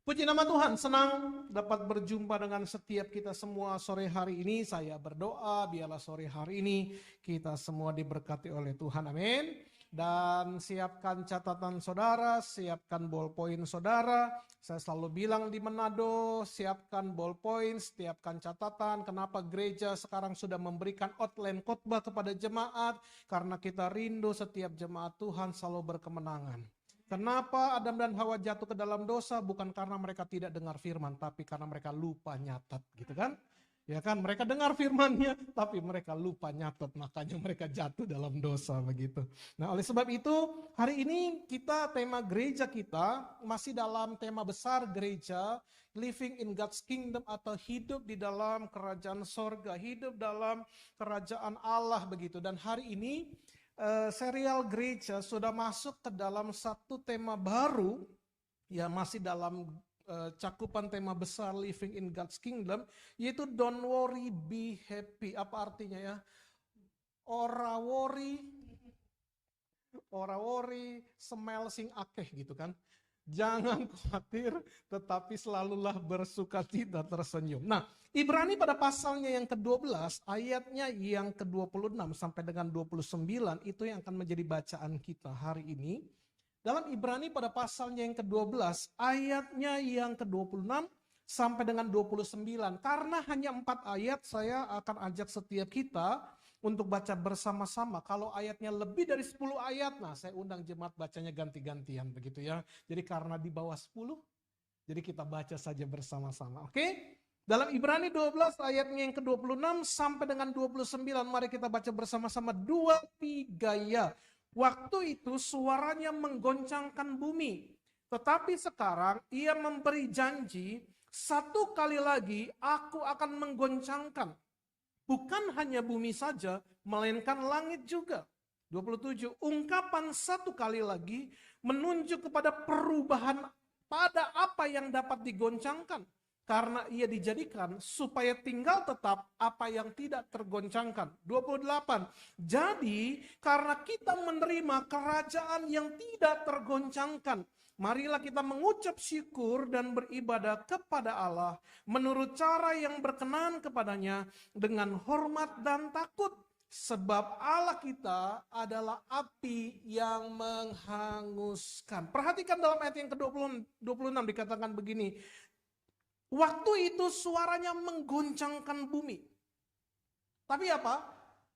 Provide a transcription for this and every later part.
Puji nama Tuhan, senang dapat berjumpa dengan setiap kita semua sore hari ini. Saya berdoa biarlah sore hari ini kita semua diberkati oleh Tuhan, amin. Dan siapkan catatan saudara, siapkan ballpoint saudara. Saya selalu bilang di Manado, siapkan ballpoint, siapkan catatan. Kenapa gereja sekarang sudah memberikan outline khotbah kepada jemaat? Karena kita rindu setiap jemaat Tuhan selalu berkemenangan. Kenapa Adam dan Hawa jatuh ke dalam dosa? Bukan karena mereka tidak dengar firman, tapi karena mereka lupa nyatat, gitu kan? Ya kan, mereka dengar firmannya, tapi mereka lupa nyatat, makanya mereka jatuh dalam dosa begitu. Nah, oleh sebab itu, hari ini tema gereja kita masih dalam tema besar gereja, living in God's kingdom atau hidup di dalam kerajaan sorga, hidup dalam kerajaan Allah begitu. Dan hari ini serial gereja sudah masuk ke dalam satu tema baru, ya masih dalam cakupan tema besar Living in God's Kingdom, yaitu Don't Worry, Be Happy. Apa artinya ya? Ora worry, smell sing akeh gitu kan. Jangan khawatir, tetapi selalulah bersukacita tersenyum. Nah, Ibrani pada pasalnya yang ke-12, ayatnya yang ke-26 sampai dengan 29, itu yang akan menjadi bacaan kita hari ini. Dalam Ibrani pada pasalnya yang ke-12, ayatnya yang ke-26 sampai dengan 29. Karena hanya 4 ayat, saya akan ajak setiap kita untuk baca bersama-sama. Kalau ayatnya lebih dari 10 ayat, nah saya undang jemaat bacanya ganti-gantian begitu ya. Jadi karena di bawah 10, jadi kita baca saja bersama-sama. Oke? Dalam Ibrani 12 ayatnya yang ke-26 sampai dengan 29, mari kita baca bersama-sama 2-3 ya. Waktu itu suaranya menggoncangkan bumi. Tetapi sekarang ia memberi janji, satu kali lagi aku akan menggoncangkan. Bukan hanya bumi saja, melainkan langit juga. 27, ungkapan satu kali lagi menunjuk kepada perubahan pada apa yang dapat digoncangkan. Karena ia dijadikan supaya tinggal tetap apa yang tidak tergoncangkan. 28, jadi karena kita menerima kerajaan yang tidak tergoncangkan, marilah kita mengucap syukur dan beribadah kepada Allah menurut cara yang berkenan kepadanya dengan hormat dan takut. Sebab Allah kita adalah api yang menghanguskan. Perhatikan dalam ayat yang ke-26 dikatakan begini. Waktu itu suaranya menggoncangkan bumi. Tapi apa?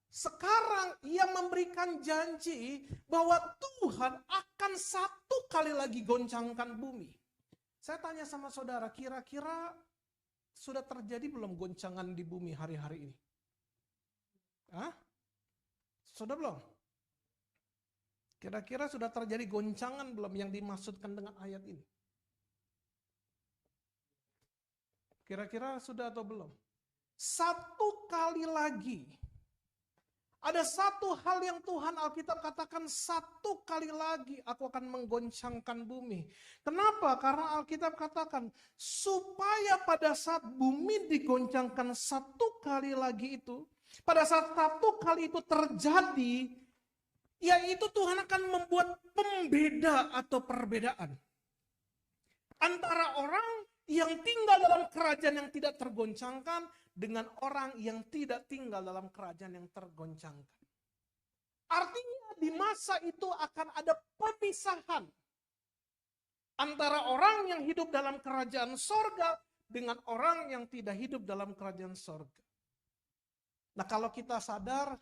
Sekarang ia memberikan janji bahwa Tuhan akan satu kali lagi goncangkan bumi. Saya tanya sama saudara, kira-kira sudah terjadi belum goncangan di bumi hari-hari ini? Hah? Sudah belum? Kira-kira sudah terjadi goncangan belum yang dimaksudkan dengan ayat ini? Kira-kira sudah atau belum? Satu kali lagi. Ada satu hal yang Tuhan Alkitab katakan, satu kali lagi aku akan menggoncangkan bumi. Kenapa? Karena Alkitab katakan, supaya pada saat bumi digoncangkan satu kali lagi itu, pada saat satu kali itu terjadi, yaitu Tuhan akan membuat pembeda atau perbedaan antara orang yang tinggal dalam kerajaan yang tidak tergoncangkan dengan orang yang tidak tinggal dalam kerajaan yang tergoncangkan. Artinya di masa itu akan ada pemisahan antara orang yang hidup dalam kerajaan sorga dengan orang yang tidak hidup dalam kerajaan sorga. Nah, kalau kita sadar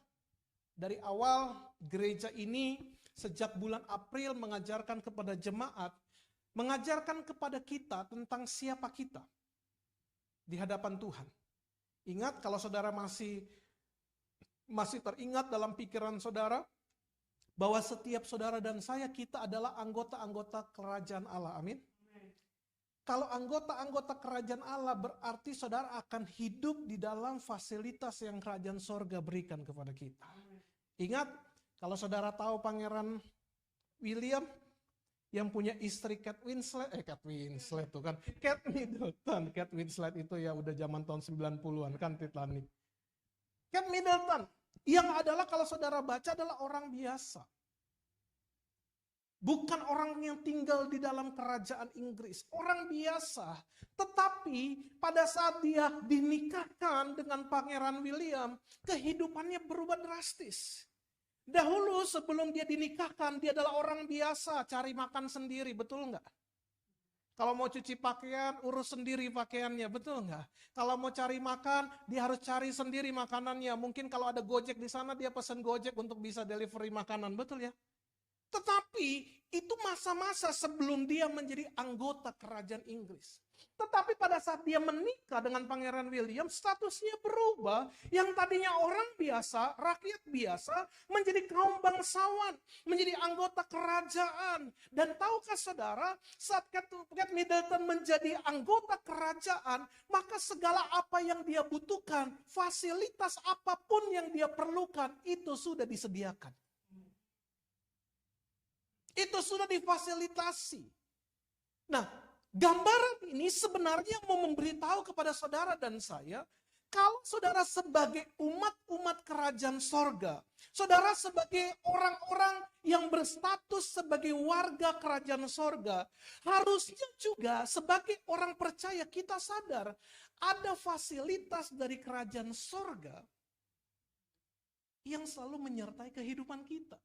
dari awal gereja ini sejak bulan April mengajarkan kepada jemaat, mengajarkan kepada kita tentang siapa kita di hadapan Tuhan. Ingat, kalau saudara masih teringat dalam pikiran saudara, bahwa setiap saudara dan saya, kita adalah anggota-anggota kerajaan Allah. Amin. Kalau anggota-anggota kerajaan Allah, berarti saudara akan hidup di dalam fasilitas yang kerajaan sorga berikan kepada kita. Ingat, kalau saudara tahu Pangeran William, yang punya istri Kate Winslet tuh kan, Kate Middleton. Kate Winslet itu ya udah zaman tahun 90-an kan, Titanic. Kate Middleton, yang adalah kalau saudara baca adalah orang biasa. Bukan orang yang tinggal di dalam kerajaan Inggris, orang biasa. Tetapi pada saat dia dinikahkan dengan Pangeran William, kehidupannya berubah drastis. Dahulu sebelum dia dinikahkan, dia adalah orang biasa, cari makan sendiri, betul nggak? Kalau mau cuci pakaian, urus sendiri pakaiannya, betul nggak? Kalau mau cari makan, dia harus cari sendiri makanannya. Mungkin kalau ada Gojek di sana, dia pesan Gojek untuk bisa delivery makanan, betul ya? Tetapi itu masa-masa sebelum dia menjadi anggota kerajaan Inggris. Tetapi pada saat dia menikah dengan Pangeran William, statusnya berubah. Yang tadinya orang biasa, rakyat biasa, menjadi kaum bangsawan, menjadi anggota kerajaan. Dan tahukah saudara, saat Kate Middleton menjadi anggota kerajaan, maka segala apa yang dia butuhkan, fasilitas apapun yang dia perlukan, itu sudah disediakan. Itu sudah difasilitasi. Nah, gambaran ini sebenarnya mau memberitahu kepada saudara dan saya, kalau saudara sebagai umat-umat kerajaan sorga, saudara sebagai orang-orang yang berstatus sebagai warga kerajaan sorga, harusnya juga sebagai orang percaya kita sadar, ada fasilitas dari kerajaan sorga yang selalu menyertai kehidupan kita.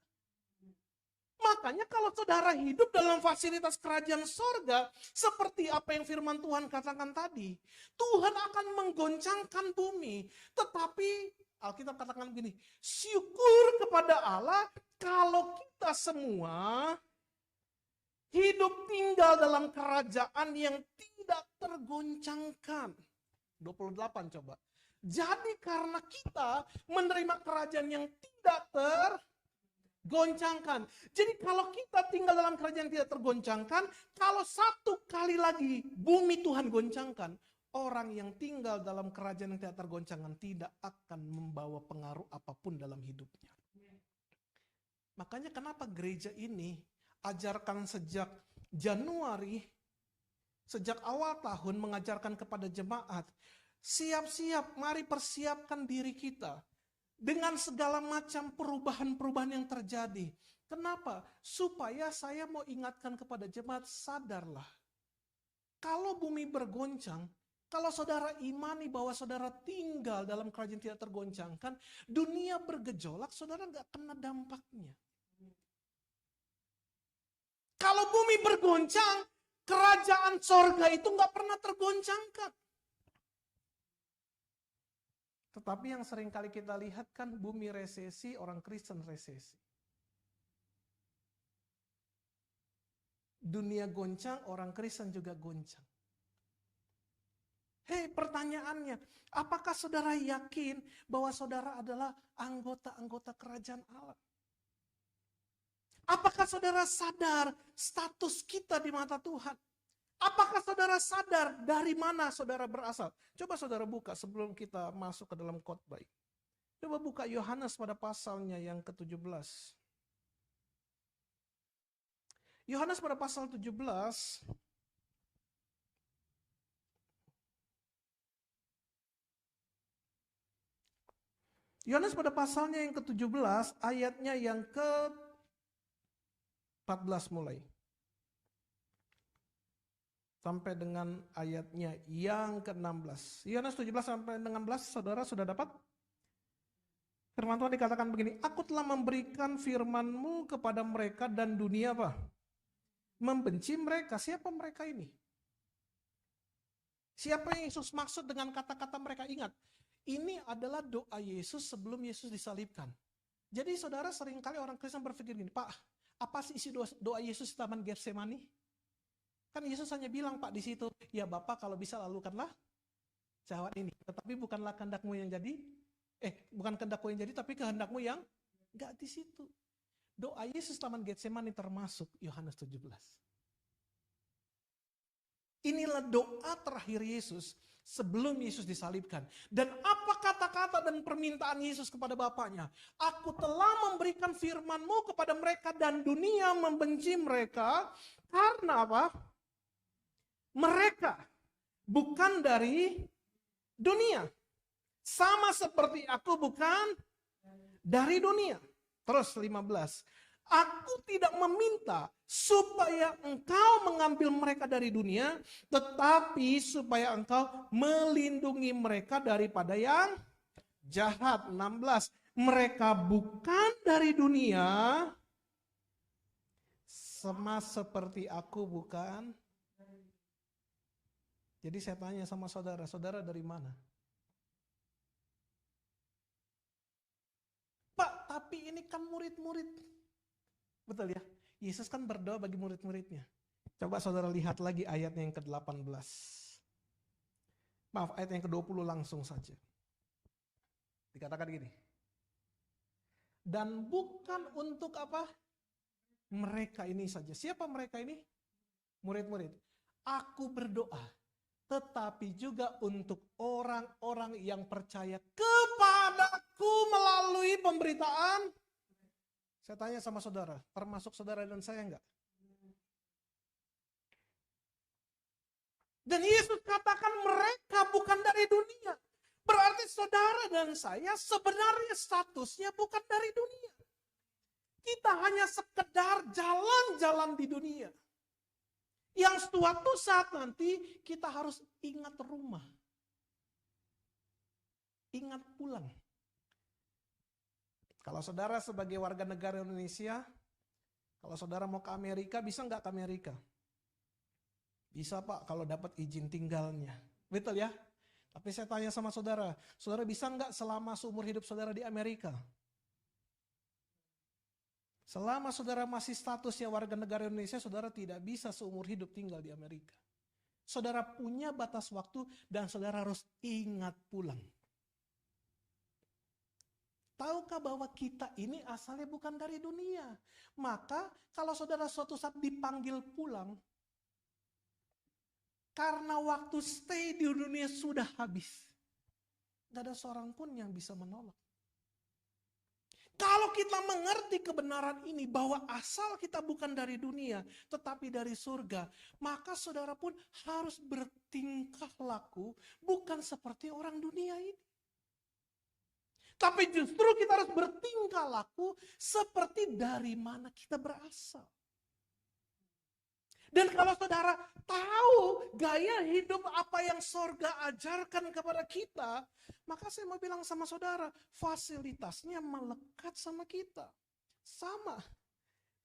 Makanya kalau saudara hidup dalam fasilitas kerajaan sorga, seperti apa yang firman Tuhan katakan tadi, Tuhan akan menggoncangkan bumi. Tetapi Alkitab katakan begini, syukur kepada Allah kalau kita semua hidup tinggal dalam kerajaan yang tidak tergoncangkan. 28 coba. Jadi karena kita menerima kerajaan yang tidak tergoncangkan. Jadi kalau kita tinggal dalam kerajaan yang tidak tergoncangkan, kalau satu kali lagi bumi Tuhan goncangkan, orang yang tinggal dalam kerajaan yang tidak tergoncangkan tidak akan membawa pengaruh apapun dalam hidupnya. Makanya kenapa gereja ini ajarkan sejak Januari, sejak awal tahun mengajarkan kepada jemaat, siap-siap, mari persiapkan diri kita dengan segala macam perubahan-perubahan yang terjadi. Kenapa? Supaya saya mau ingatkan kepada jemaat, sadarlah. Kalau bumi bergoncang, kalau saudara imani bahwa saudara tinggal dalam kerajaan tidak tergoncangkan, dunia bergejolak, saudara nggak kena dampaknya. Kalau bumi bergoncang, kerajaan sorga itu nggak pernah tergoncangkan. Tetapi yang sering kali kita lihat kan bumi resesi, orang Kristen resesi. Dunia goncang, orang Kristen juga goncang. Hei, pertanyaannya, apakah saudara yakin bahwa saudara adalah anggota-anggota kerajaan Allah? Apakah saudara sadar status kita di mata Tuhan? Apakah saudara sadar dari mana saudara berasal? Coba saudara buka sebelum kita masuk ke dalam khotbah. Coba buka Yohanes pada pasalnya yang ke-17. Yohanes pada pasal 17. Yohanes pada pasalnya yang ke-17, ayatnya yang ke-14 mulai. Sampai dengan ayatnya yang ke-16. Yohanes 17 sampai dengan 16, saudara sudah dapat? Firman Tuhan dikatakan begini, aku telah memberikan firman-Mu kepada mereka dan dunia apa? Membenci mereka. Siapa mereka ini? Siapa yang Yesus maksud dengan kata-kata mereka? Ingat, ini adalah doa Yesus sebelum Yesus disalibkan. Jadi saudara seringkali orang Kristen berpikir gini, Pak, apa sih isi doa Yesus di Taman Getsemani? Kan Yesus hanya bilang Pak di situ, ya Bapak kalau bisa lakukanlah syahwat ini. Tetapi bukanlah kehendak-Mu yang jadi, bukan kehendak-Ku yang jadi, tapi kehendak-Mu yang enggak di situ. Doa Yesus Taman Getsemani termasuk Yohanes 17. Inilah doa terakhir Yesus sebelum Yesus disalibkan. Dan apa kata-kata dan permintaan Yesus kepada Bapaknya? Aku telah memberikan firman-Mu kepada mereka dan dunia membenci mereka. Karena apa? Mereka bukan dari dunia. Sama seperti aku bukan dari dunia. Terus 15. Aku tidak meminta supaya engkau mengambil mereka dari dunia, tetapi supaya engkau melindungi mereka daripada yang jahat. 16. Mereka bukan dari dunia, sama seperti aku bukan. Jadi saya tanya sama saudara, saudara dari mana? Pak, tapi ini kan murid-murid. Betul ya? Yesus kan berdoa bagi murid-muridnya. Coba saudara lihat lagi ayatnya yang ke-18. Maaf, ayat yang ke-20 langsung saja. Dikatakan gini. Dan bukan untuk apa? Mereka ini saja. Siapa mereka ini? Murid-murid. Aku berdoa, tetapi juga untuk orang-orang yang percaya kepadaku melalui pemberitaan. Saya tanya sama saudara, termasuk saudara dan saya enggak? Dan Yesus katakan mereka bukan dari dunia. Berarti saudara dan saya sebenarnya statusnya bukan dari dunia. Kita hanya sekedar jalan-jalan di dunia. Yang suatu saat nanti kita harus ingat rumah. Ingat pulang. Kalau saudara sebagai warga negara Indonesia, kalau saudara mau ke Amerika, bisa nggak ke Amerika? Bisa Pak, kalau dapat izin tinggalnya. Betul ya? Tapi saya tanya sama saudara, saudara bisa nggak selama seumur hidup saudara di Amerika? Selama saudara masih statusnya warga negara Indonesia, saudara tidak bisa seumur hidup tinggal di Amerika. Saudara punya batas waktu dan saudara harus ingat pulang. Tahukah bahwa kita ini asalnya bukan dari dunia? Maka kalau saudara suatu saat dipanggil pulang, karena waktu stay di dunia sudah habis, gak ada seorang pun yang bisa menolak. Kalau kita mengerti kebenaran ini bahwa asal kita bukan dari dunia, tetapi dari surga, maka saudara pun harus bertingkah laku bukan seperti orang dunia ini. Tapi justru kita harus bertingkah laku seperti dari mana kita berasal. Dan kalau saudara tahu gaya hidup apa yang sorga ajarkan kepada kita, maka saya mau bilang sama saudara, fasilitasnya melekat sama kita. Sama.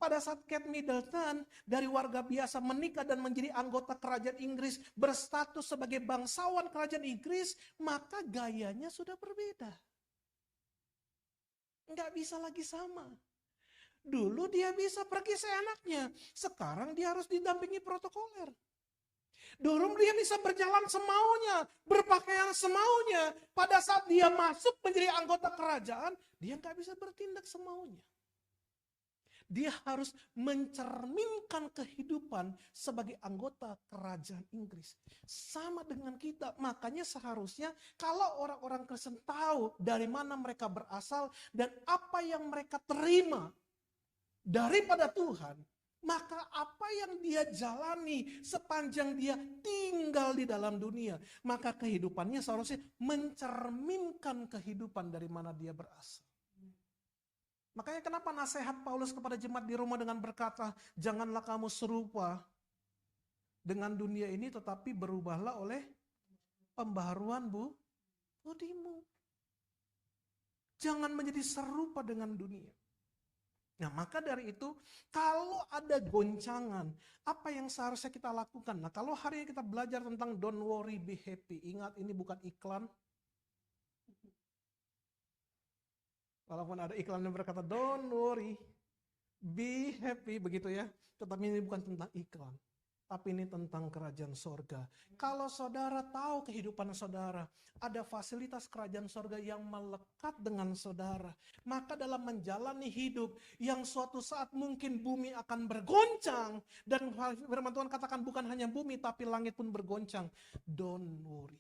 Pada saat Kate Middleton dari warga biasa menikah dan menjadi anggota kerajaan Inggris, berstatus sebagai bangsawan kerajaan Inggris, maka gayanya sudah berbeda. Nggak bisa lagi sama. Dulu dia bisa pergi seenaknya, sekarang dia harus didampingi protokoler. Dulu dia bisa berjalan semaunya, berpakaian semaunya. Pada saat dia masuk menjadi anggota kerajaan, dia nggak bisa bertindak semaunya. Dia harus mencerminkan kehidupan sebagai anggota kerajaan Inggris. Sama dengan kita, makanya seharusnya kalau orang-orang Kristen tahu dari mana mereka berasal dan apa yang mereka terima daripada Tuhan, maka apa yang dia jalani sepanjang dia tinggal di dalam dunia, maka kehidupannya seharusnya mencerminkan kehidupan dari mana dia berasal. Makanya kenapa nasihat Paulus kepada jemaat di Roma dengan berkata, janganlah kamu serupa dengan dunia ini, tetapi berubahlah oleh pembaharuan budimu. Jangan menjadi serupa dengan dunia. Nah, maka dari itu, kalau ada goncangan, apa yang seharusnya kita lakukan? Nah, kalau hari ini kita belajar tentang don't worry, be happy. Ingat, ini bukan iklan. Walaupun ada iklan yang berkata, don't worry, be happy, begitu ya. Tetapi ini bukan tentang iklan. Tapi ini tentang kerajaan sorga. Kalau saudara tahu kehidupan saudara, ada fasilitas kerajaan sorga yang melekat dengan saudara. Maka dalam menjalani hidup yang suatu saat mungkin bumi akan bergoncang. Dan firman Tuhan katakan bukan hanya bumi, tapi langit pun bergoncang. Don't worry.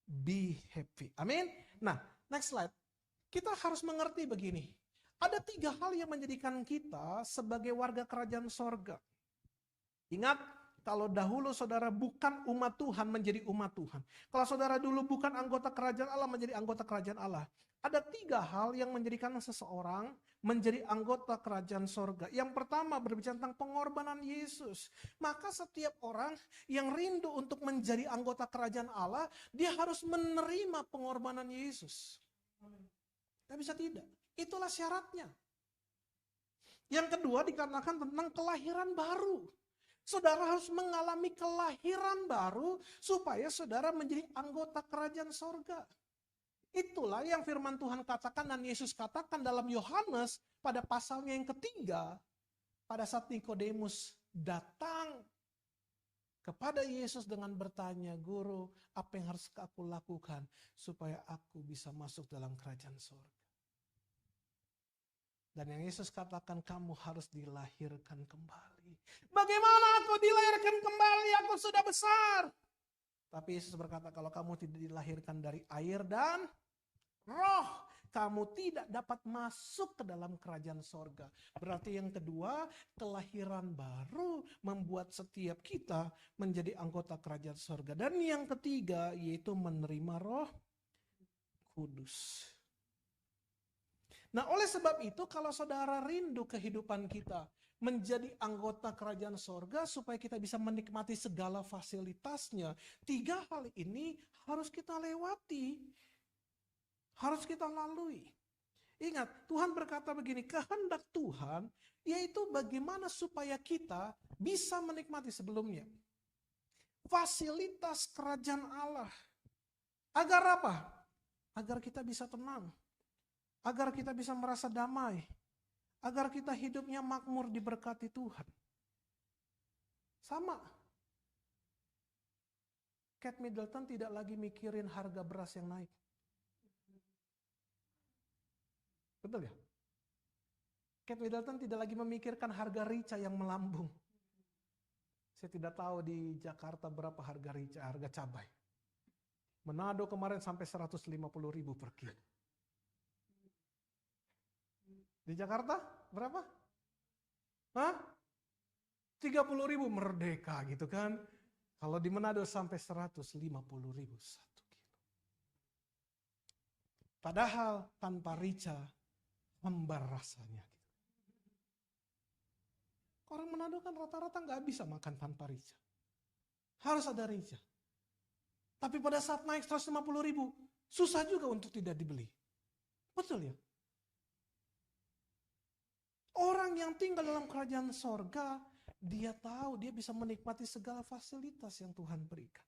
Be happy. Amin. Nah, next slide. Kita harus mengerti begini. Ada 3 hal yang menjadikan kita sebagai warga kerajaan sorga. Ingat, Kalau dahulu saudara bukan umat Tuhan menjadi umat Tuhan. Kalau saudara dulu bukan anggota kerajaan Allah menjadi anggota kerajaan Allah. Ada 3 hal yang menjadikan seseorang menjadi anggota kerajaan sorga. Yang pertama berbicara tentang pengorbanan Yesus. Maka setiap orang yang rindu untuk menjadi anggota kerajaan Allah, dia harus menerima pengorbanan Yesus. Tidak bisa tidak. Itulah syaratnya. Yang kedua dikarenakan tentang kelahiran baru. Saudara harus mengalami kelahiran baru supaya saudara menjadi anggota kerajaan sorga. Itulah yang firman Tuhan katakan dan Yesus katakan dalam Yohanes pada pasalnya yang ketiga. Pada saat Nikodemus datang kepada Yesus dengan bertanya, "Guru, apa yang harus aku lakukan supaya aku bisa masuk dalam kerajaan sorga?" Dan yang Yesus katakan, kamu harus dilahirkan kembali. Bagaimana aku dilahirkan kembali? Aku sudah besar. Tapi Yesus berkata, kalau kamu tidak dilahirkan dari air dan roh, kamu tidak dapat masuk ke dalam kerajaan sorga. Berarti yang kedua, kelahiran baru membuat setiap kita menjadi anggota kerajaan sorga. Dan yang ketiga, yaitu menerima Roh Kudus. Nah, oleh sebab itu kalau saudara rindu kehidupan kita menjadi anggota kerajaan sorga supaya kita bisa menikmati segala fasilitasnya, 3 hal ini harus kita lewati, harus kita lalui. Ingat, Tuhan berkata begini, kehendak Tuhan yaitu bagaimana supaya kita bisa menikmati sebelumnya fasilitas kerajaan Allah. Agar apa? Agar kita bisa tenang. Agar kita bisa merasa damai. Agar kita hidupnya makmur diberkati Tuhan. Sama. Kate Middleton tidak lagi mikirin harga beras yang naik. Betul ya? Kate Middleton tidak lagi memikirkan harga rica yang melambung. Saya tidak tahu di Jakarta berapa harga rica, harga cabai. Manado kemarin sampai 150.000 per kilo. Di Jakarta berapa? Hah? 30.000 merdeka gitu kan. Kalau di Manado sampai 150.000 1 kilo. Padahal tanpa rica hambar rasanya. Orang Manado kan rata-rata nggak bisa makan tanpa rica. Harus ada rica. Tapi pada saat naik 150.000, susah juga untuk tidak dibeli. Betul ya? Orang yang tinggal dalam kerajaan sorga, dia tahu dia bisa menikmati segala fasilitas yang Tuhan berikan.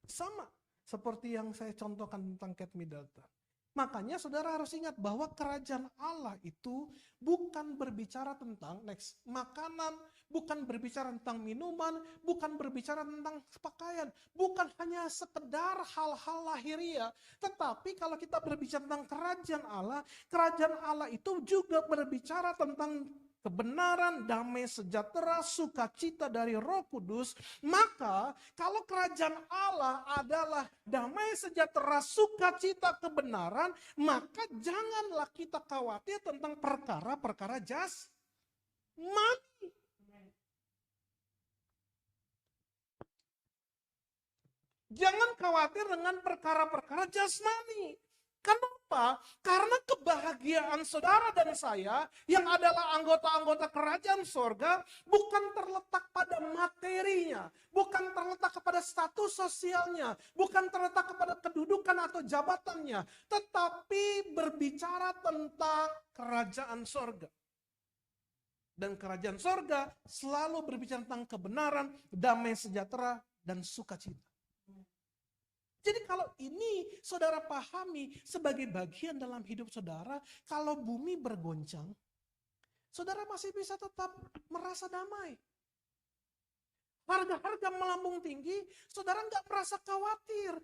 Sama seperti yang saya contohkan tentang Kate Middleton. Makanya saudara harus ingat bahwa kerajaan Allah itu bukan berbicara tentang makanan, bukan berbicara tentang minuman, bukan berbicara tentang pakaian, bukan hanya sekedar hal-hal lahiriah. Tetapi kalau kita berbicara tentang kerajaan Allah itu juga berbicara tentang kebenaran, damai, sejahtera, sukacita dari Roh Kudus. Maka kalau kerajaan Allah adalah damai, sejahtera, sukacita, kebenaran, maka janganlah kita khawatir tentang perkara-perkara jasmani. Jangan khawatir dengan perkara-perkara jasmani. Kenapa? Karena kebahagiaan saudara dan saya yang adalah anggota-anggota kerajaan sorga bukan terletak pada materinya, bukan terletak kepada status sosialnya, bukan terletak kepada kedudukan atau jabatannya, tetapi berbicara tentang kerajaan sorga. Dan kerajaan sorga selalu berbicara tentang kebenaran, damai sejahtera, dan sukacita. Jadi kalau ini saudara pahami sebagai bagian dalam hidup saudara, kalau bumi bergoncang, saudara masih bisa tetap merasa damai. Harga-harga melambung tinggi, saudara nggak merasa khawatir.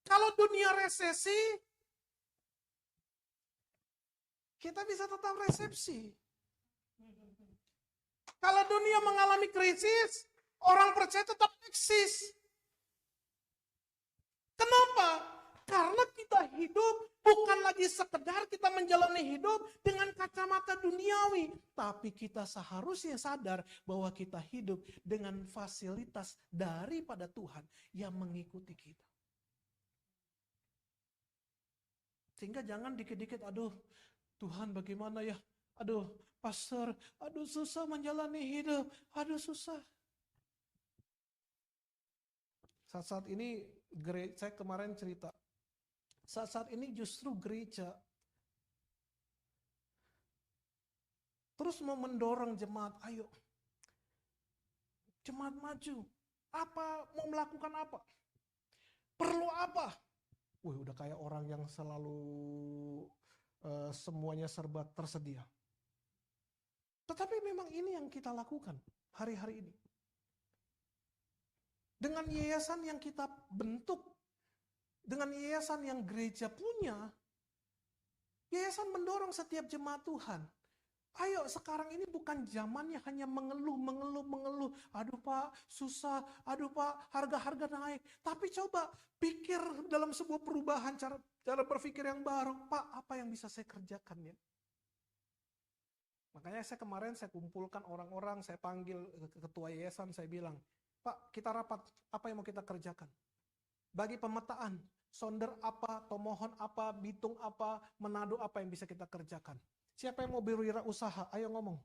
Kalau dunia resesi, kita bisa tetap resepsi. Kalau dunia mengalami krisis, orang percaya tetap eksis. Kenapa? Karena kita hidup Bukan lagi sekedar kita menjalani hidup dengan kacamata duniawi. Tapi kita seharusnya sadar bahwa kita hidup dengan fasilitas daripada Tuhan yang mengikuti kita. Sehingga jangan dikit-dikit, aduh Tuhan bagaimana ya? Aduh pastor, aduh susah menjalani hidup, aduh susah. Saat-saat ini, saya kemarin cerita, saat-saat ini justru gereja terus mau mendorong jemaat, ayo jemaat maju, mau melakukan apa? Perlu apa? Udah kayak orang yang selalu semuanya serba tersedia. Tetapi memang ini yang kita lakukan hari-hari ini. Dengan yayasan yang kita bentuk, dengan yayasan yang gereja punya, yayasan mendorong setiap jemaat Tuhan. Ayo, sekarang ini bukan zamannya hanya mengeluh. Aduh Pak, susah. Aduh Pak, harga-harga naik. Tapi coba pikir dalam sebuah perubahan cara berpikir yang baru. Pak, apa yang bisa saya kerjakan ya? Makanya kemarin saya kumpulkan orang-orang, saya panggil ketua yayasan, saya bilang, Pak, kita rapat, apa yang mau kita kerjakan? Bagi pemetaan, Sonder apa, Tomohon apa, Bitung apa, Manado apa yang bisa kita kerjakan. Siapa yang mau berwirausaha? Ayo ngomong.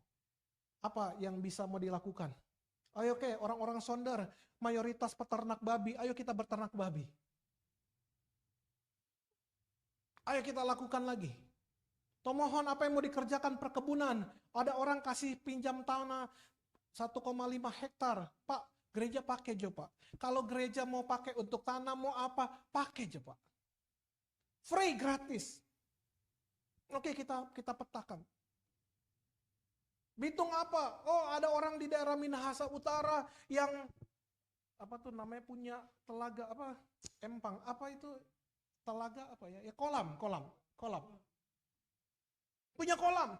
Apa yang bisa mau dilakukan? Ayo orang-orang Sonder, mayoritas peternak babi, ayo kita berternak babi. Ayo kita lakukan lagi. Tomohon apa yang mau dikerjakan? Perkebunan. Ada orang kasih pinjam tanah 1,5 hektar. Pak, gereja pakai aja Pak. Kalau gereja mau pakai untuk tanah mau apa, pakai aja Pak. Free, gratis. Oke, kita petakan. Bitung apa? Oh, ada orang di daerah Minahasa Utara yang punya telaga empang. Apa itu? Telaga apa ya? Ya kolam. Punya kolam.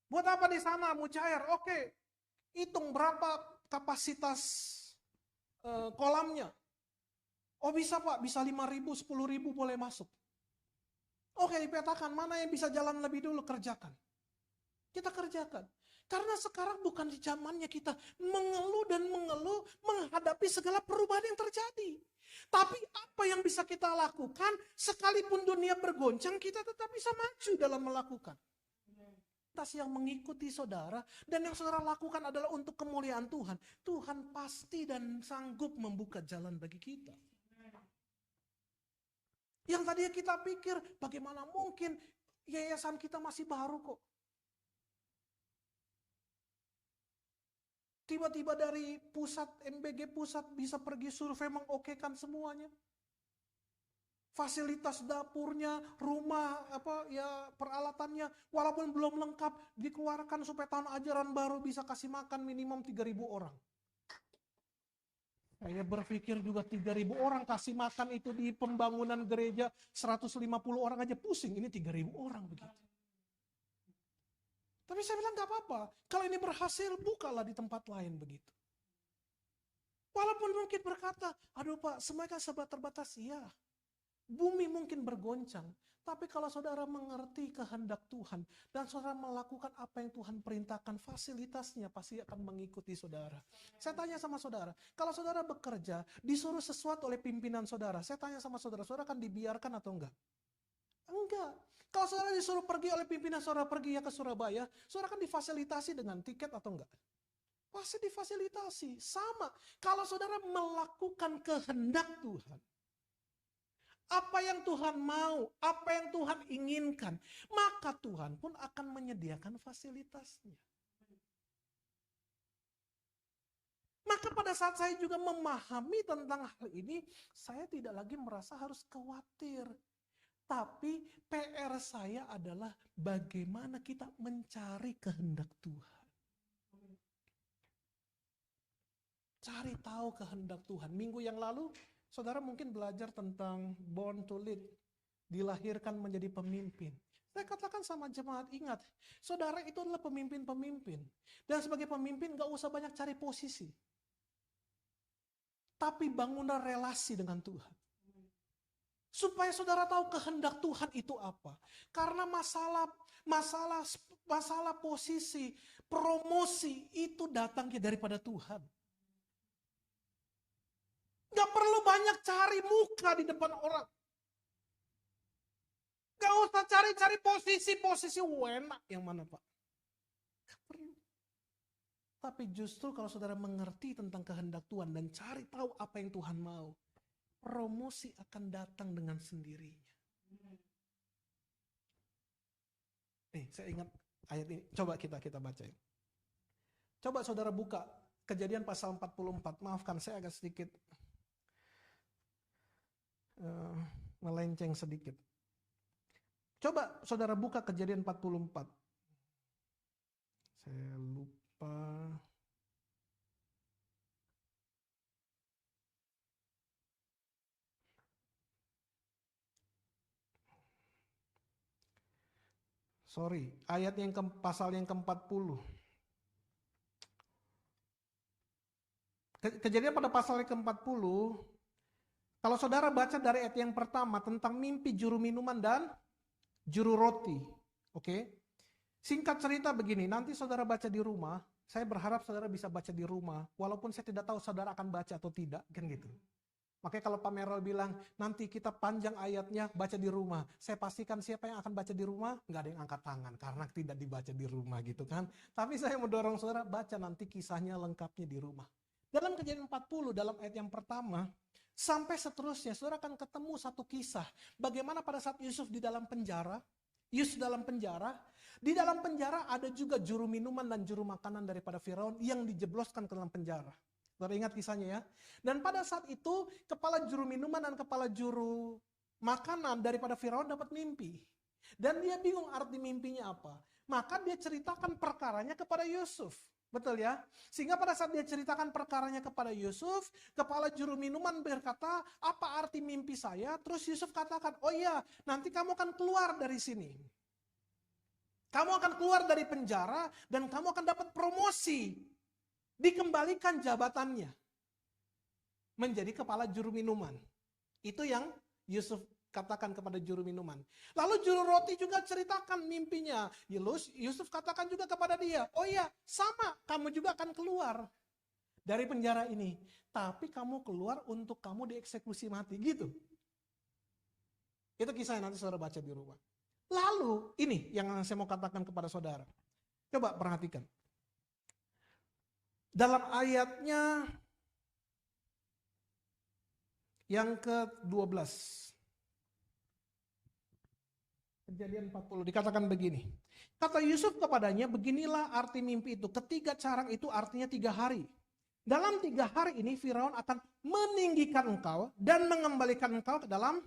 Buat apa di sana? Mujair. Oke. Hitung berapa kapasitas kolamnya. Oh bisa Pak, bisa 5.000, 10.000 boleh masuk. Oke, dipetakan mana yang bisa jalan lebih dulu, kerjakan. Kita kerjakan. Karena sekarang bukan di zamannya kita mengeluh menghadapi segala perubahan yang terjadi. Tapi apa yang bisa kita lakukan, sekalipun dunia bergoncang, kita tetap bisa maju dalam melakukan. Yang mengikuti saudara, dan yang saudara lakukan adalah untuk kemuliaan Tuhan. Tuhan pasti dan sanggup membuka jalan bagi kita. Yang tadinya kita pikir, bagaimana mungkin yayasan kita masih baru kok. Tiba-tiba dari pusat, MBG pusat bisa pergi survei mengokekan semuanya. Fasilitas dapurnya, rumah, peralatannya, walaupun belum lengkap, dikeluarkan supaya tahun ajaran baru bisa kasih makan minimum 3.000 orang. Saya berpikir juga 3.000 orang kasih makan itu di pembangunan gereja 150 orang aja pusing, ini 3.000 orang begitu. Tapi saya bilang gak apa-apa, kalau ini berhasil bukalah di tempat lain begitu. Walaupun mungkin berkata, aduh Pak, semuanya kan serba terbatas, iya. Bumi mungkin bergoncang, tapi kalau saudara mengerti kehendak Tuhan dan saudara melakukan apa yang Tuhan perintahkan, fasilitasnya pasti akan mengikuti saudara. Saya tanya sama saudara, kalau saudara bekerja, disuruh sesuatu oleh pimpinan saudara, saya tanya sama saudara, saudara akan dibiarkan atau enggak? Enggak. Kalau saudara disuruh pergi oleh pimpinan saudara pergi ya ke Surabaya, saudara akan difasilitasi dengan tiket atau enggak? Pasti difasilitasi. Sama. Kalau saudara melakukan kehendak Tuhan, apa yang Tuhan mau, apa yang Tuhan inginkan, maka Tuhan pun akan menyediakan fasilitasnya. Maka pada saat saya juga memahami tentang hal ini, saya tidak lagi merasa harus khawatir. Tapi PR saya adalah bagaimana kita mencari kehendak Tuhan. Cari tahu kehendak Tuhan. Minggu yang lalu, saudara mungkin belajar tentang born to lead. Dilahirkan menjadi pemimpin. Saya katakan sama jemaat, ingat, saudara itu adalah pemimpin-pemimpin. Dan sebagai pemimpin gak usah banyak cari posisi. Tapi bangunlah relasi dengan Tuhan. Supaya saudara tahu kehendak Tuhan itu apa. Karena masalah posisi, promosi itu datangnya daripada Tuhan. Gak perlu banyak cari muka di depan orang. Gak usah cari-cari posisi enak yang mana Pak. Gak perlu. Tapi justru kalau saudara mengerti tentang kehendak Tuhan dan cari tahu apa yang Tuhan mau, promosi akan datang dengan sendirinya. Nih, saya ingat ayat ini. Coba kita baca. Coba saudara buka Kejadian pasal 44. Maafkan saya agak sedikit melenceng sedikit. Coba saudara buka Kejadian 44. Saya lupa. Sorry, ayat yang pasal yang ke-40. Kejadian pada pasal yang ke-40, kalau saudara baca dari ayat yang pertama tentang mimpi juru minuman dan juru roti. Oke. Singkat cerita begini, nanti saudara baca di rumah, saya berharap saudara bisa baca di rumah, walaupun saya tidak tahu saudara akan baca atau tidak, kan gitu. Makanya kalau Pak Merol bilang, nanti kita panjang ayatnya, baca di rumah. Saya pastikan siapa yang akan baca di rumah, nggak ada yang angkat tangan, karena tidak dibaca di rumah gitu kan. Tapi saya mendorong saudara baca nanti kisahnya lengkapnya di rumah. Dalam Kejadian 40, dalam ayat yang pertama, sampai seterusnya, saudara akan ketemu satu kisah. Bagaimana pada saat Yusuf di dalam penjara, di dalam penjara ada juga juru minuman dan juru makanan daripada Firaun yang dijebloskan ke dalam penjara. Saudara ingat kisahnya ya. Dan pada saat itu kepala juru minuman dan kepala juru makanan daripada Firaun dapat mimpi. Dan dia bingung arti mimpinya apa. Maka dia ceritakan perkaranya kepada Yusuf. Betul ya? Sehingga pada saat dia ceritakan perkaranya kepada Yusuf, kepala juru minuman berkata, apa arti mimpi saya? Terus Yusuf katakan, oh iya, nanti kamu akan keluar dari sini. Kamu akan keluar dari penjara dan kamu akan dapat promosi. Dikembalikan jabatannya menjadi kepala juru minuman. Itu yang Yusuf katakan kepada juru minuman. Lalu juru roti juga ceritakan mimpinya. Yusuf katakan juga kepada dia, oh iya sama, kamu juga akan keluar dari penjara ini. Tapi kamu keluar untuk kamu dieksekusi mati, gitu. Itu kisah yang nanti saudara baca di rumah. Lalu ini yang saya mau katakan kepada saudara. Coba perhatikan. Dalam ayatnya yang ke-12. Kejadian 40 dikatakan begini. Kata Yusuf kepadanya, beginilah arti mimpi itu. Ketiga carang itu artinya 3 hari. Dalam 3 hari ini Firaun akan meninggikan engkau dan mengembalikan engkau ke dalam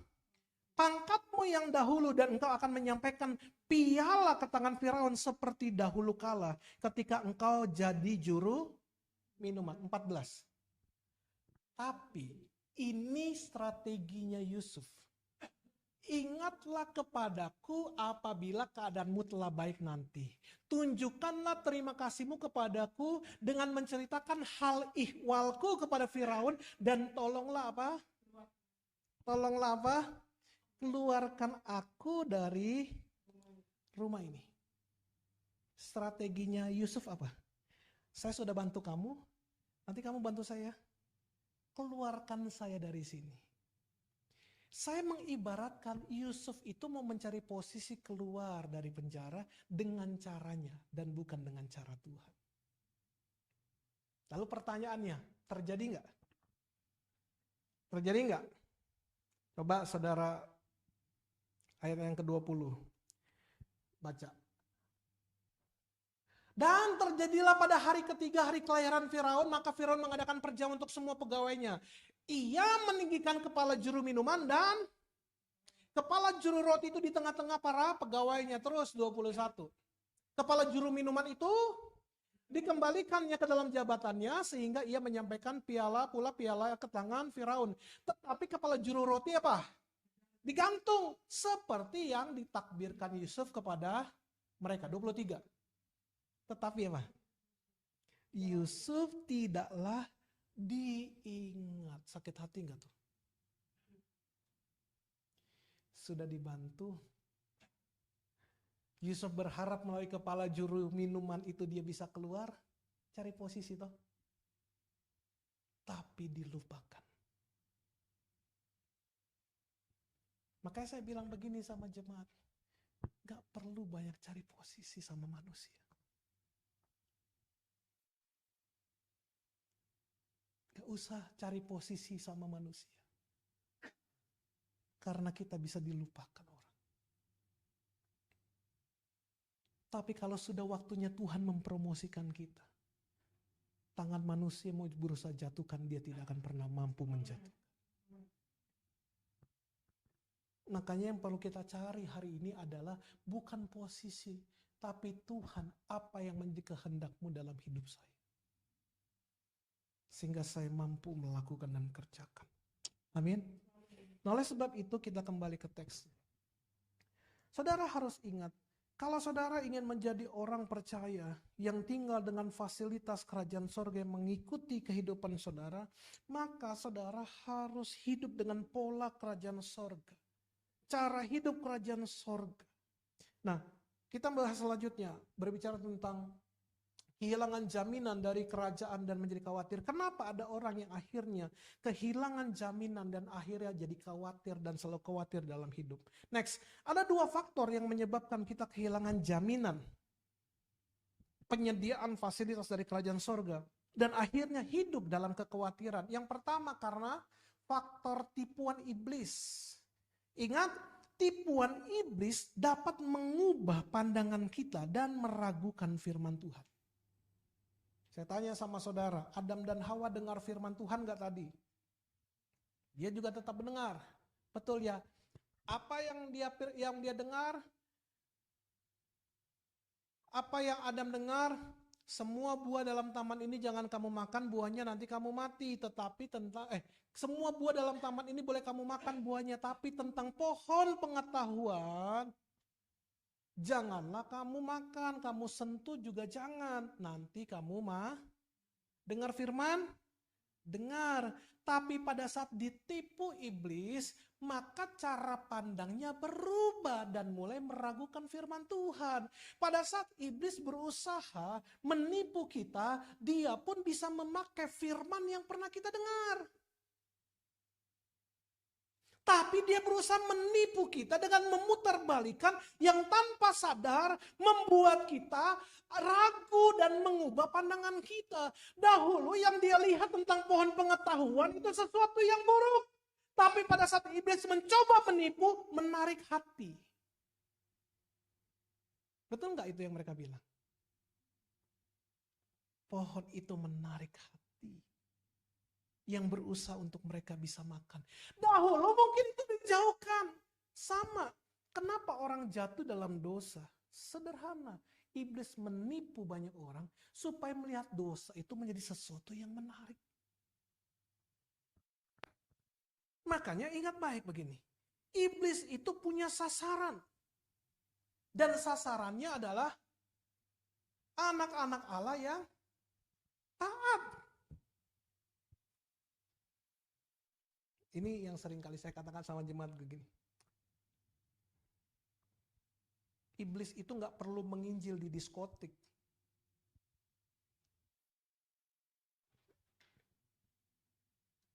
pangkatmu yang dahulu, dan engkau akan menyampaikan piala ke tangan Firaun seperti dahulu kala ketika engkau jadi juru minuman. 14. Tapi ini strateginya Yusuf. Ingatlah kepadaku apabila keadaanmu telah baik nanti. Tunjukkanlah terima kasihmu kepadaku dengan menceritakan hal ihwalku kepada Firaun, dan tolonglah apa? Tolonglah apa? Keluarkan aku dari rumah ini. Strateginya Yusuf apa? Saya sudah bantu kamu, nanti kamu bantu saya. Keluarkan saya dari sini. Saya mengibaratkan Yusuf itu mau mencari posisi keluar dari penjara dengan caranya dan bukan dengan cara Tuhan. Lalu pertanyaannya, terjadi nggak? Terjadi nggak? Coba saudara ayat yang ke-20 baca. Dan terjadilah pada hari ketiga hari kelahiran Firaun, maka Firaun mengadakan perjamuan untuk semua pegawainya. Ia meninggikan kepala juru minuman dan kepala juru roti itu di tengah-tengah para pegawainya. Terus 21. Kepala juru minuman itu dikembalikannya ke dalam jabatannya sehingga ia menyampaikan piala ke tangan Firaun. Tetapi kepala juru roti apa? Digantung seperti yang ditakbirkan Yusuf kepada mereka. 23. Tetapi apa? Yusuf tidaklah diingat. Sakit hati enggak tuh? sudah dibantu. Yusuf berharap melalui kepala juru minuman itu dia bisa keluar, cari posisi toh. Tapi dilupakan. Makanya saya bilang begini sama jemaat, gak perlu banyak cari posisi sama manusia. Gak usah cari posisi sama manusia. Karena kita bisa dilupakan orang. Tapi kalau sudah waktunya Tuhan mempromosikan kita, tangan manusia mau berusaha jatuhkan, dia tidak akan pernah mampu menjatuhkan. Makanya yang perlu kita cari hari ini adalah bukan posisi, tapi Tuhan, apa yang menjadi kehendakmu dalam hidup saya. Sehingga saya mampu melakukan dan kerjakan. Amin. Nah, oleh sebab itu kita kembali ke teks. Saudara harus ingat, kalau saudara ingin menjadi orang percaya yang tinggal dengan fasilitas kerajaan sorga yang mengikuti kehidupan saudara, maka saudara harus hidup dengan pola kerajaan sorga. Cara hidup kerajaan sorga. Nah, kita bahas selanjutnya, berbicara tentang kehilangan jaminan dari kerajaan dan menjadi khawatir. Kenapa ada orang yang akhirnya kehilangan jaminan dan akhirnya jadi khawatir dan selalu khawatir dalam hidup? Next, ada dua faktor yang menyebabkan kita kehilangan jaminan penyediaan fasilitas dari kerajaan sorga dan akhirnya hidup dalam kekhawatiran. Yang pertama karena faktor tipuan iblis. Ingat, tipuan iblis dapat mengubah pandangan kita dan meragukan firman Tuhan. Saya tanya sama saudara, Adam dan Hawa dengar firman Tuhan gak tadi? Dia juga tetap mendengar. Betul ya? Apa yang dia dengar? Apa yang Adam dengar? Semua buah dalam taman ini jangan kamu makan, buahnya nanti kamu mati. Tetapi semua buah dalam taman ini boleh kamu makan buahnya, tapi tentang pohon pengetahuan janganlah kamu makan, kamu sentuh juga jangan. Nanti kamu dengar firman? Dengar. Tapi pada saat ditipu iblis, maka cara pandangnya berubah dan mulai meragukan firman Tuhan. Pada saat iblis berusaha menipu kita, dia pun bisa memakai firman yang pernah kita dengar. Tapi dia berusaha menipu kita dengan memutarbalikan yang tanpa sadar membuat kita ragu dan mengubah pandangan kita. Dahulu yang dia lihat tentang pohon pengetahuan itu sesuatu yang buruk. Tapi pada saat iblis mencoba menipu, menarik hati. Betul nggak itu yang mereka bilang? Pohon itu menarik hati. Yang berusaha untuk mereka bisa makan. Dahulu mungkin itu dijauhkan. Sama. Kenapa orang jatuh dalam dosa? Sederhana. Iblis menipu banyak orang supaya melihat dosa itu menjadi sesuatu yang menarik. Makanya ingat baik begini. Iblis itu punya sasaran. Dan sasarannya adalah anak-anak Allah yang taat. Ini yang sering kali saya katakan sama jemaat begini. Iblis itu gak perlu menginjil di diskotik.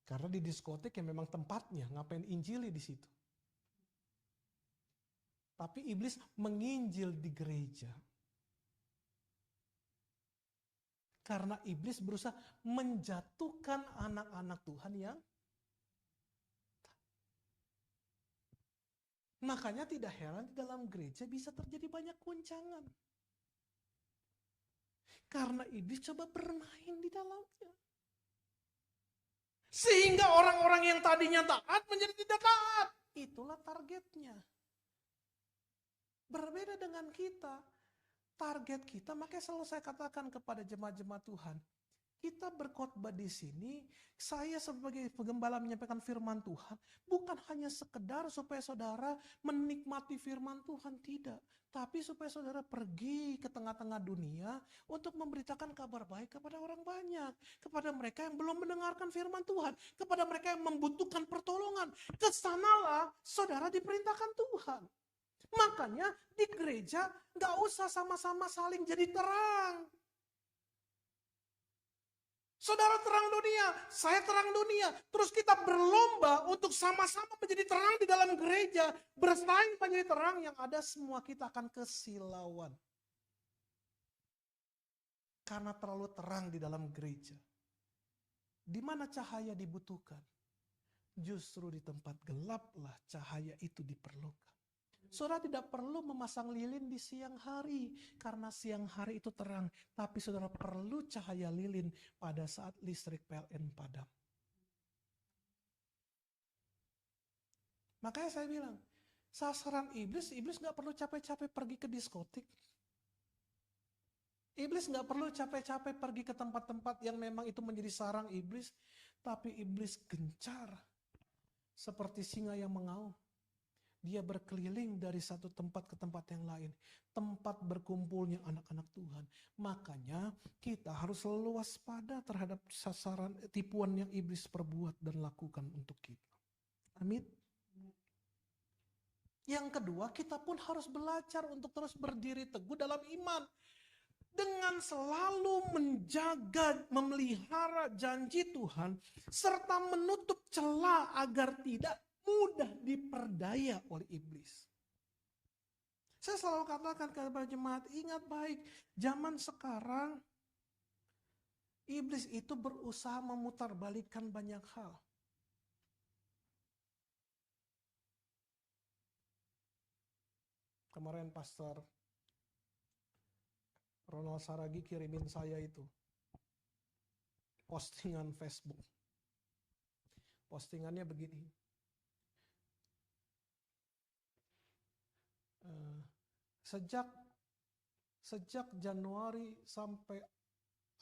Karena di diskotik yang memang tempatnya, ngapain injili di situ. Tapi iblis menginjil di gereja. Karena iblis berusaha menjatuhkan anak-anak Tuhan yang makanya tidak heran di dalam gereja bisa terjadi banyak goncangan. Karena iblis coba bermain di dalamnya. Sehingga orang-orang yang tadinya taat menjadi tidak taat. Itulah targetnya. Berbeda dengan kita. Target kita, makanya selalu saya katakan kepada jemaat-jemaat Tuhan. kita berkhotbah di sini, saya sebagai penggembala menyampaikan firman Tuhan, bukan hanya sekedar supaya saudara menikmati firman Tuhan, tidak. Tapi supaya saudara pergi ke tengah-tengah dunia untuk memberitakan kabar baik kepada orang banyak. Kepada mereka yang belum mendengarkan firman Tuhan. Kepada mereka yang membutuhkan pertolongan. Kesanalah saudara diperintahkan Tuhan. Makanya di gereja gak usah sama-sama saling jadi terang. Saudara terang dunia, saya terang dunia. Terus kita berlomba untuk sama-sama menjadi terang di dalam gereja. Bersaing menjadi terang, yang ada semua kita akan kesilauan. Karena terlalu terang di dalam gereja. Di mana cahaya dibutuhkan? Justru di tempat gelaplah cahaya itu diperlukan. Saudara tidak perlu memasang lilin di siang hari, karena siang hari itu terang. Tapi saudara perlu cahaya lilin pada saat listrik PLN padam. Makanya saya bilang, sasaran iblis gak perlu capek-capek pergi ke diskotik. Iblis gak perlu capek-capek pergi ke tempat-tempat yang memang itu menjadi sarang iblis. Tapi iblis gencar, seperti singa yang mengaum. Dia berkeliling dari satu tempat ke tempat yang lain. Tempat berkumpulnya anak-anak Tuhan. Makanya kita harus selalu waspada terhadap sasaran tipuan yang iblis perbuat dan lakukan untuk kita. Amin. Yang kedua, kita pun harus belajar untuk terus berdiri teguh dalam iman. Dengan selalu menjaga, memelihara janji Tuhan, serta menutup celah agar tidak mudah diperdaya oleh iblis. Saya selalu katakan kepada jemaat, ingat baik, zaman sekarang iblis itu berusaha memutarbalikkan banyak hal. Kemarin Pastor Ronald Saragi kirimin saya itu postingan Facebook. Postingannya begini. Sejak Januari sampai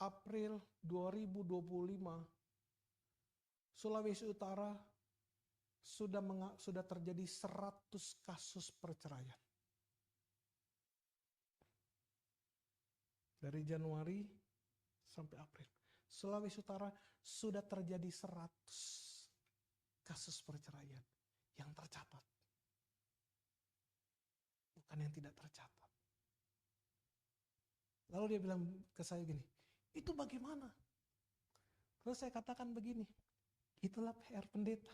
April 2025, Sulawesi Utara sudah terjadi 100 kasus perceraian. Dari Januari sampai April, Sulawesi Utara sudah terjadi 100 kasus perceraian yang tercatat. Bukan yang tidak tercatat. Lalu dia bilang ke saya gini, itu bagaimana? Terus saya katakan begini, itulah PR pendeta.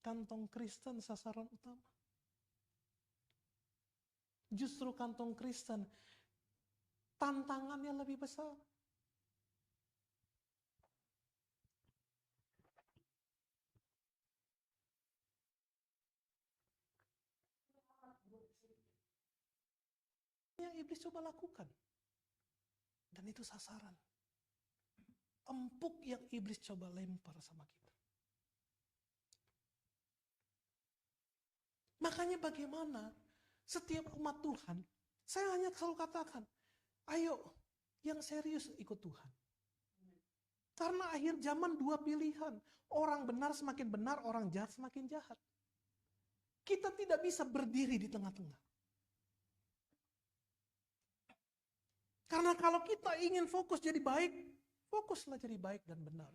Kantong Kristen sasaran utama. Justru kantong Kristen tantangannya lebih besar. Yang iblis coba lakukan. Dan itu sasaran. Empuk yang iblis coba lempar sama kita. Makanya bagaimana setiap umat Tuhan, saya hanya selalu katakan, ayo yang serius ikut Tuhan. Karena akhir zaman dua pilihan. Orang benar semakin benar, orang jahat semakin jahat. Kita tidak bisa berdiri di tengah-tengah. Karena kalau kita ingin fokus jadi baik, fokuslah jadi baik dan benar.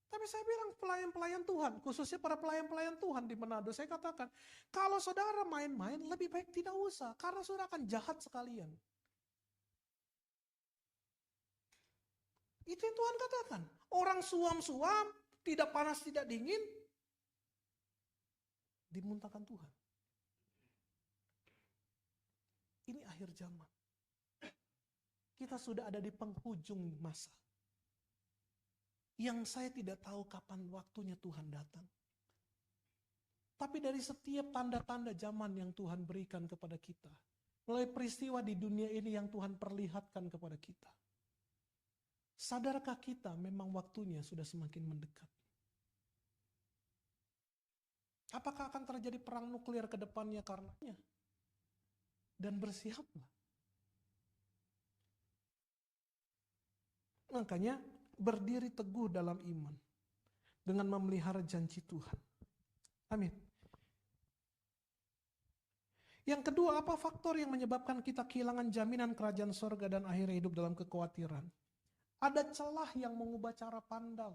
Tapi saya bilang pelayan-pelayan Tuhan, khususnya para pelayan-pelayan Tuhan di Manado, saya katakan, kalau saudara main-main, lebih baik tidak usah, karena saudara akan jahat sekalian. Itu yang Tuhan katakan. Orang suam-suam, tidak panas, tidak dingin, dimuntahkan Tuhan. Ini akhir zaman. Kita sudah ada di penghujung masa. Yang saya tidak tahu kapan waktunya Tuhan datang. Tapi dari setiap tanda-tanda zaman yang Tuhan berikan kepada kita, mulai peristiwa di dunia ini yang Tuhan perlihatkan kepada kita, sadarkah kita memang waktunya sudah semakin mendekat? Apakah akan terjadi perang nuklir ke depannya karenanya? Dan bersiaplah. Makanya berdiri teguh dalam iman dengan memelihara janji Tuhan. Amin. Yang kedua, apa faktor yang menyebabkan kita kehilangan jaminan kerajaan sorga dan akhirnya hidup dalam kekhawatiran? Ada celah yang mengubah cara pandang.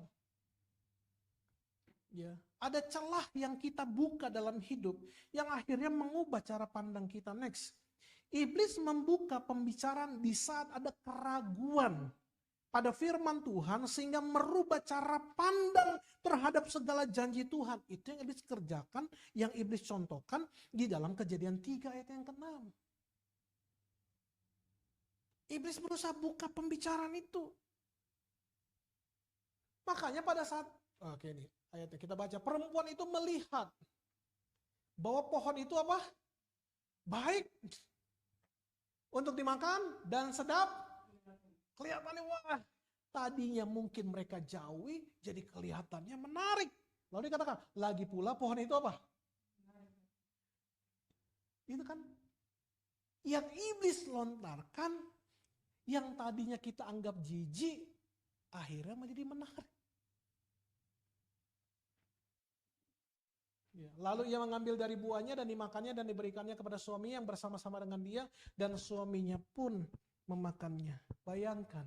Ya, ada celah yang kita buka dalam hidup yang akhirnya mengubah cara pandang kita. Next, iblis membuka pembicaraan di saat ada keraguan pada firman Tuhan sehingga merubah cara pandang terhadap segala janji Tuhan. Itu yang iblis kerjakan, yang iblis contohkan di dalam Kejadian 3 ayat yang ke-6. Iblis berusaha buka pembicaraan itu. Makanya pada saat, oke nih ayatnya kita baca, perempuan itu melihat bahwa pohon itu apa? Baik untuk dimakan dan sedap. Kelihatannya wah, tadinya mungkin mereka jauhi, jadi kelihatannya menarik. Lalu dikatakan, lagi pula pohon itu apa? Itu kan yang iblis lontarkan, yang tadinya kita anggap jijik, akhirnya menjadi menarik. Ya, lalu ia mengambil dari buahnya dan dimakannya dan diberikannya kepada suaminya yang bersama-sama dengan dia, dan suaminya pun memakannya. Bayangkan,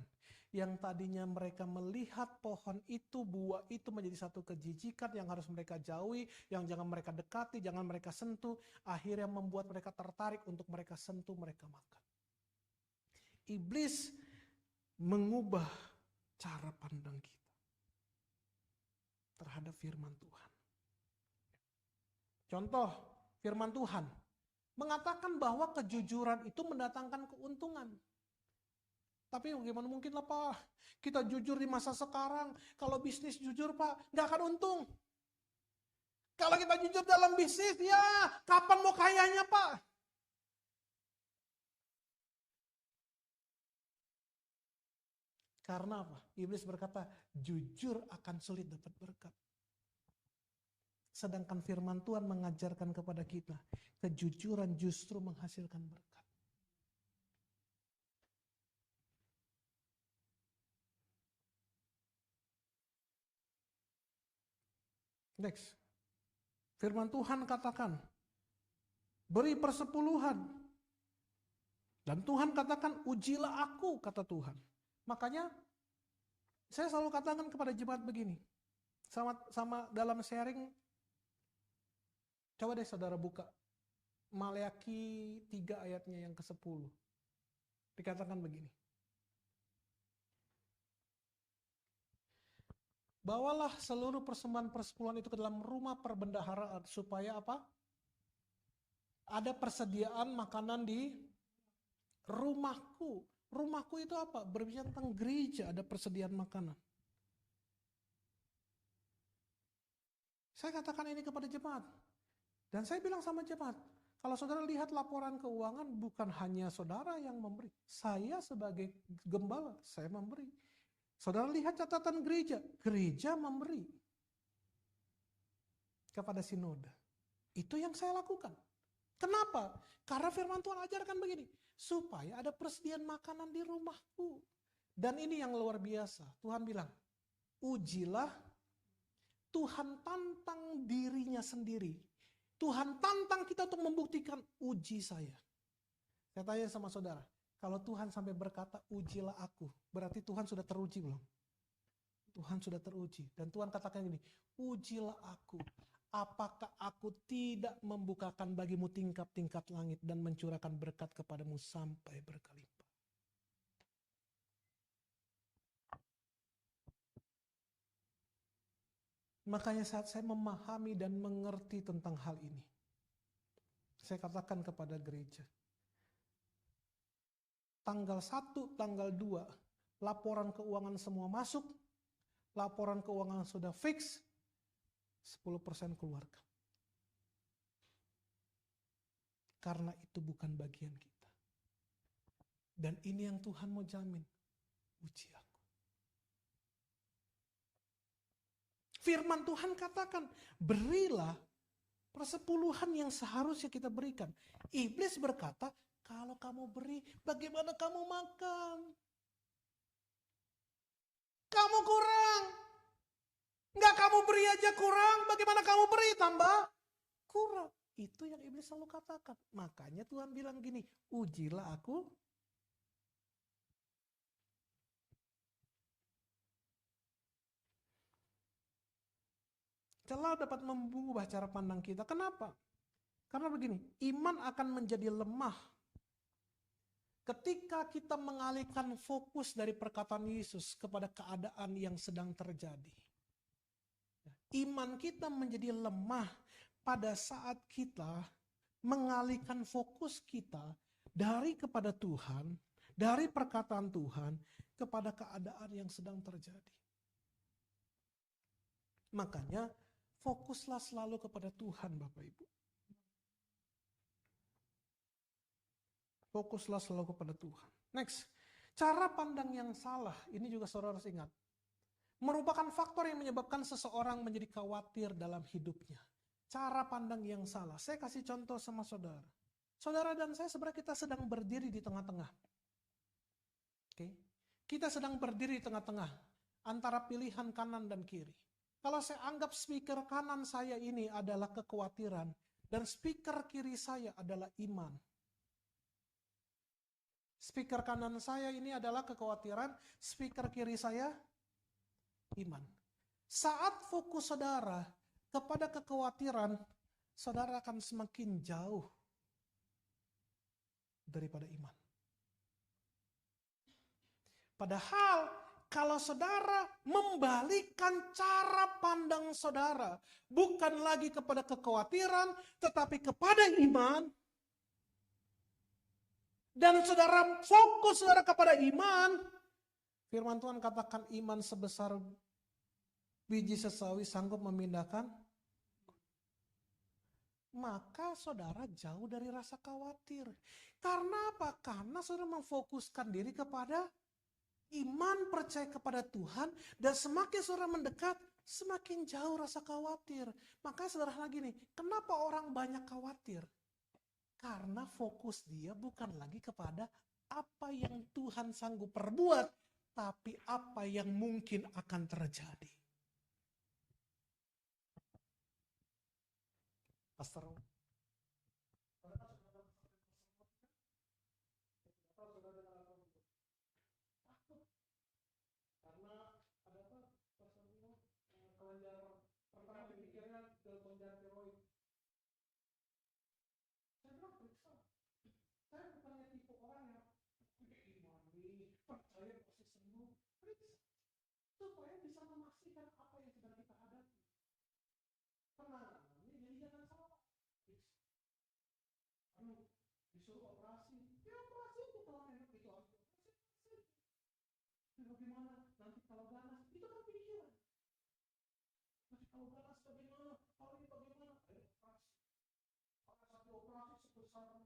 yang tadinya mereka melihat pohon itu, buah itu menjadi satu kejijikan yang harus mereka jauhi, yang jangan mereka dekati, jangan mereka sentuh, akhirnya membuat mereka tertarik untuk mereka sentuh, mereka makan. Iblis mengubah cara pandang kita terhadap firman Tuhan. Contoh, firman Tuhan mengatakan bahwa kejujuran itu mendatangkan keuntungan. Tapi bagaimana mungkin lah Pak, kita jujur di masa sekarang, kalau bisnis jujur Pak, nggak akan untung. Kalau kita jujur dalam bisnis, ya kapan mau kayanya Pak? Karena apa? Iblis berkata, jujur akan sulit dapat berkat. Sedangkan firman Tuhan mengajarkan kepada kita, kejujuran justru menghasilkan berkat. Next. Firman Tuhan katakan, beri persepuluhan. Dan Tuhan katakan, ujilah aku, kata Tuhan. Makanya, saya selalu katakan kepada jemaat begini, sama dalam sharing, coba deh saudara buka, Maleakhi 3 ayatnya yang ke-10. Dikatakan begini, bawalah seluruh persembahan persepuluhan itu ke dalam rumah perbendaharaan, supaya apa? Ada persediaan makanan di rumahku. Rumahku itu apa? Berbicara tentang gereja, ada persediaan makanan. Saya katakan ini kepada jemaat. Dan saya bilang sama jemaat, kalau saudara lihat laporan keuangan, bukan hanya saudara yang memberi. Saya sebagai gembala, saya memberi. Saudara lihat catatan gereja, gereja memberi kepada sinode. Itu yang saya lakukan. Kenapa? Karena firman Tuhan ajarkan begini, supaya ada persediaan makanan di rumahku. Dan ini yang luar biasa. Tuhan bilang, ujilah, Tuhan tantang dirinya sendiri. Tuhan tantang kita untuk membuktikan, uji saya. Saya tanya sama saudara, kalau Tuhan sampai berkata, ujilah aku, berarti Tuhan sudah teruji belum? Tuhan sudah teruji. Dan Tuhan katakan gini, ujilah aku. Apakah aku tidak membukakan bagimu tingkap-tingkap langit dan mencurahkan berkat kepadamu sampai berkelimpah. Makanya saat saya memahami dan mengerti tentang hal ini, saya katakan kepada gereja, tanggal 1, tanggal 2, laporan keuangan semua masuk, laporan keuangan sudah fix, 10% keluarkan. Karena itu bukan bagian kita. Dan ini yang Tuhan mau jamin. Uji aku. Firman Tuhan katakan, berilah persepuluhan yang seharusnya kita berikan. Iblis berkata, kalau kamu beri, bagaimana kamu makan? Kamu kurang. Enggak, kamu beri aja kurang. Bagaimana kamu beri tambah kurang. Itu yang iblis selalu katakan. Makanya Tuhan bilang gini, ujilah aku. Celah dapat mengubah cara pandang kita. Kenapa? Karena begini, iman akan menjadi lemah ketika kita mengalihkan fokus dari perkataan Yesus kepada keadaan yang sedang terjadi. Iman kita menjadi lemah pada saat kita mengalihkan fokus kita dari kepada Tuhan, dari perkataan Tuhan, kepada keadaan yang sedang terjadi. Makanya fokuslah selalu kepada Tuhan, Bapak Ibu. Fokuslah selalu kepada Tuhan. Next, cara pandang yang salah, ini juga saudara harus ingat, merupakan faktor yang menyebabkan seseorang menjadi khawatir dalam hidupnya. Cara pandang yang salah. Saya kasih contoh sama saudara. Saudara dan saya sebenarnya kita sedang berdiri di tengah-tengah. Oke. Kita sedang berdiri di tengah-tengah antara pilihan kanan dan kiri. Kalau saya anggap speaker kanan saya ini adalah kekhawatiran dan speaker kiri saya adalah iman. Speaker kanan saya ini adalah kekhawatiran, speaker kiri saya iman. Saat fokus saudara kepada kekhawatiran, saudara akan semakin jauh daripada iman. Padahal kalau saudara membalikkan cara pandang saudara, bukan lagi kepada kekhawatiran, tetapi kepada iman, dan saudara fokus saudara kepada iman, firman Tuhan katakan iman sebesar biji sesawi sanggup memindahkan, maka saudara jauh dari rasa khawatir. Karena apa? Karena saudara memfokuskan diri kepada iman, percaya kepada Tuhan, dan semakin saudara mendekat, semakin jauh rasa khawatir. Makanya saudara lagi nih, kenapa orang banyak khawatir? Karena fokus dia bukan lagi kepada apa yang Tuhan sanggup perbuat, tapi apa yang mungkin akan terjadi. Pastor, karena ada apa? Kelenjar pertama dipikirnya kelenjar tiroid. Saya bilang periksa. Saya bukannya tipe orang yang imani, percaya pasti sembuh. Periksa. Supaya bisa memastikan apa yang sedang kita hadapi. Penanganannya jadi jangan salah. Periksa. Aduh, disuruh operasi. Ya operasi itu kalau enak itu harus operasi. Bagaimana? Nanti kalau ganas, itu kan pikiran. Nanti kalau ganas bagaimana? Kalau ini bagaimana? Ayo operasi. Kalau satu operasi sebesar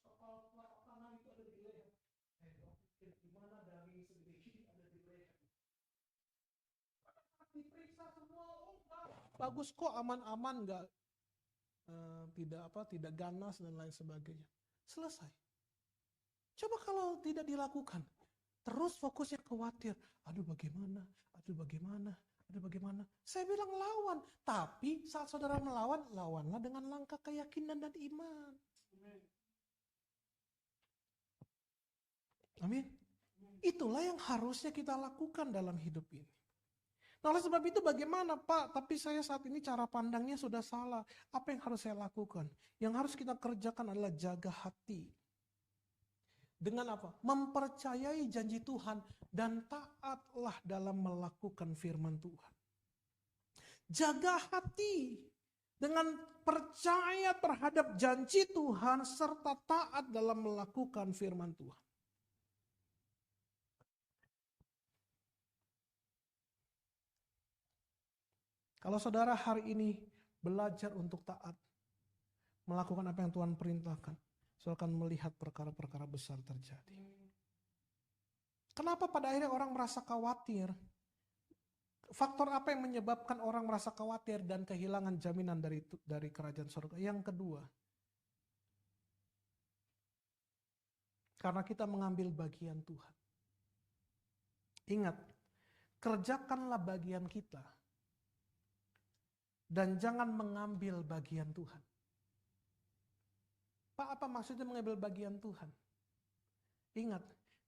kepala telapak tangan itu ada di leher. Pikir gimana daging segede gini ada di leher. Diperiksa semua, oh bagus kok, aman-aman, nggak tidak ganas dan lain sebagainya. Selesai. Coba kalau tidak dilakukan, terus fokusnya khawatir. Aduh bagaimana? Saya bilang lawan. Tapi saat saudara melawan, lawanlah dengan langkah keyakinan dan iman. Amin. Itulah yang harusnya kita lakukan dalam hidup ini. Nah, oleh sebab itu bagaimana Pak? Tapi saya saat ini cara pandangnya sudah salah. Apa yang harus saya lakukan? Yang harus kita kerjakan adalah jaga hati. Dengan apa? Mempercayai janji Tuhan dan taatlah dalam melakukan firman Tuhan. Jaga hati dengan percaya terhadap janji Tuhan serta taat dalam melakukan firman Tuhan. Kalau saudara hari ini belajar untuk taat, melakukan apa yang Tuhan perintahkan, saudara akan melihat perkara-perkara besar terjadi. Kenapa pada akhirnya orang merasa khawatir? Faktor apa yang menyebabkan orang merasa khawatir dan kehilangan jaminan dari kerajaan surga? Yang kedua, karena kita mengambil bagian Tuhan. Ingat, kerjakanlah bagian kita dan jangan mengambil bagian Tuhan. Pak, apa maksudnya mengambil bagian Tuhan? Ingat,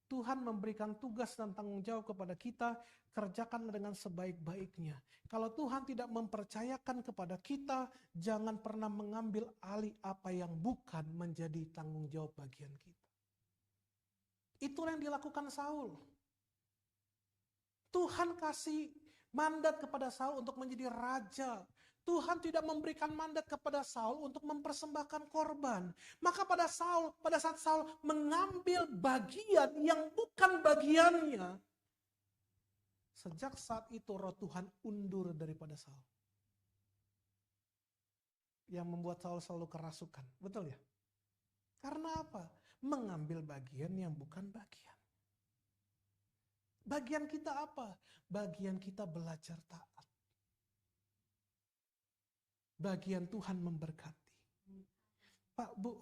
Tuhan memberikan tugas dan tanggung jawab kepada kita, kerjakanlah dengan sebaik-baiknya. Kalau Tuhan tidak mempercayakan kepada kita, jangan pernah mengambil alih apa yang bukan menjadi tanggung jawab bagian kita. Itulah yang dilakukan Saul. Tuhan kasih mandat kepada Saul untuk menjadi raja. Tuhan tidak memberikan mandat kepada Saul untuk mempersembahkan korban. Maka pada saat Saul mengambil bagian yang bukan bagiannya, sejak saat itu roh Tuhan undur daripada Saul. Yang membuat Saul selalu kerasukan. Betul ya? Karena apa? Mengambil bagian yang bukan bagian. Bagian kita apa? Bagian kita belajar taat. Bagian Tuhan memberkati. Pak, Bu,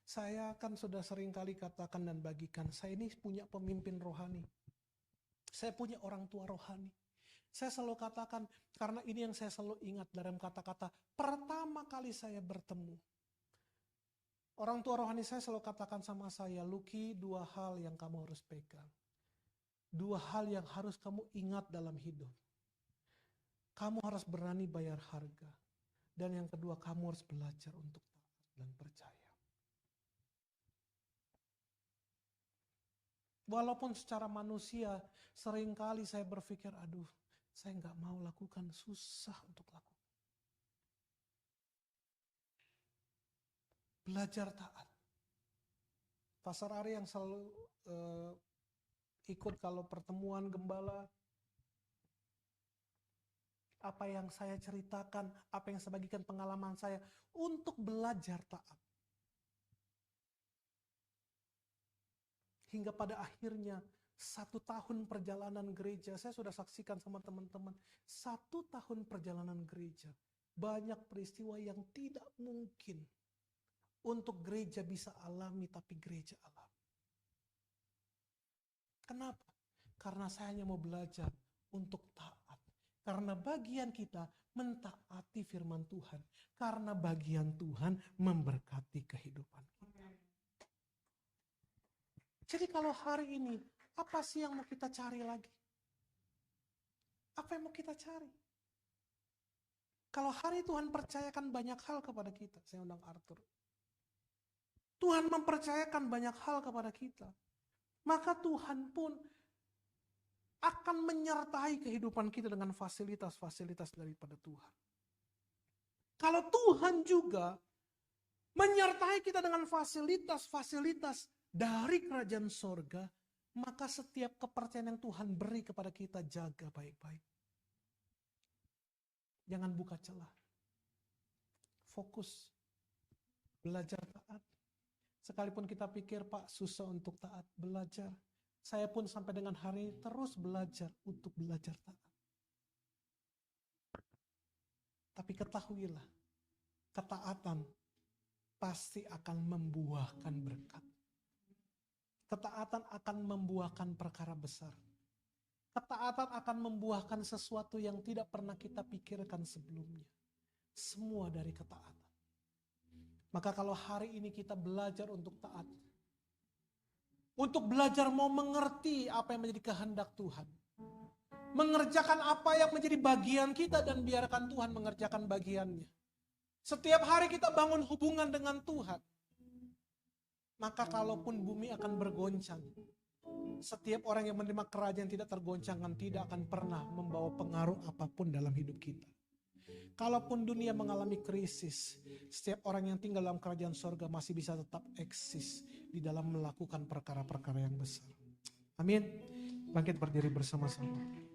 saya kan sudah sering kali katakan dan bagikan, saya ini punya pemimpin rohani. Saya punya orang tua rohani. Saya selalu katakan, karena ini yang saya selalu ingat dalam kata-kata, pertama kali saya bertemu. Orang tua rohani saya selalu katakan sama saya, Luki, 2 hal yang kamu harus pegang. 2 hal yang harus kamu ingat dalam hidup. Kamu harus berani bayar harga. Dan yang kedua, kamu harus belajar untuk taat dan percaya. Walaupun secara manusia, seringkali saya berpikir, aduh, saya nggak mau lakukan, susah untuk lakukan. Belajar taat. Pastor Ari yang selalu ikut kalau pertemuan gembala, apa yang saya ceritakan, apa yang saya bagikan pengalaman saya untuk belajar taat. Hingga pada akhirnya 1 tahun perjalanan gereja, saya sudah saksikan sama teman-teman, 1 tahun perjalanan gereja, banyak peristiwa yang tidak mungkin untuk gereja bisa alami, tapi gereja alami. Kenapa? Karena saya hanya mau belajar untuk taat. Karena bagian kita mentaati firman Tuhan. Karena bagian Tuhan memberkati kehidupan kita. Jadi kalau hari ini, apa sih yang mau kita cari lagi? Apa yang mau kita cari? Kalau hari Tuhan percayakan banyak hal kepada kita, saya undang Arthur. Tuhan mempercayakan banyak hal kepada kita. Maka Tuhan pun akan menyertai kehidupan kita dengan fasilitas-fasilitas daripada Tuhan. Kalau Tuhan juga menyertai kita dengan fasilitas-fasilitas dari kerajaan sorga, maka setiap kepercayaan yang Tuhan beri kepada kita, jaga baik-baik. Jangan buka celah. Fokus. Belajar taat. Sekalipun kita pikir, Pak, susah untuk taat, belajar. Saya pun sampai dengan hari ini terus belajar untuk belajar taat. Tapi ketahuilah, ketaatan pasti akan membuahkan berkat. Ketaatan akan membuahkan perkara besar. Ketaatan akan membuahkan sesuatu yang tidak pernah kita pikirkan sebelumnya. Semua dari ketaatan. Maka kalau hari ini kita belajar untuk taat, untuk belajar mau mengerti apa yang menjadi kehendak Tuhan. Mengerjakan apa yang menjadi bagian kita dan biarkan Tuhan mengerjakan bagiannya. Setiap hari kita bangun hubungan dengan Tuhan. Maka kalaupun bumi akan bergoncang, setiap orang yang menerima kerajaan tidak tergoncangkan tidak akan pernah membawa pengaruh apapun dalam hidup kita. Kalaupun dunia mengalami krisis, setiap orang yang tinggal dalam kerajaan sorga masih bisa tetap eksis di dalam melakukan perkara-perkara yang besar. Amin. Bangkit berdiri bersama-sama.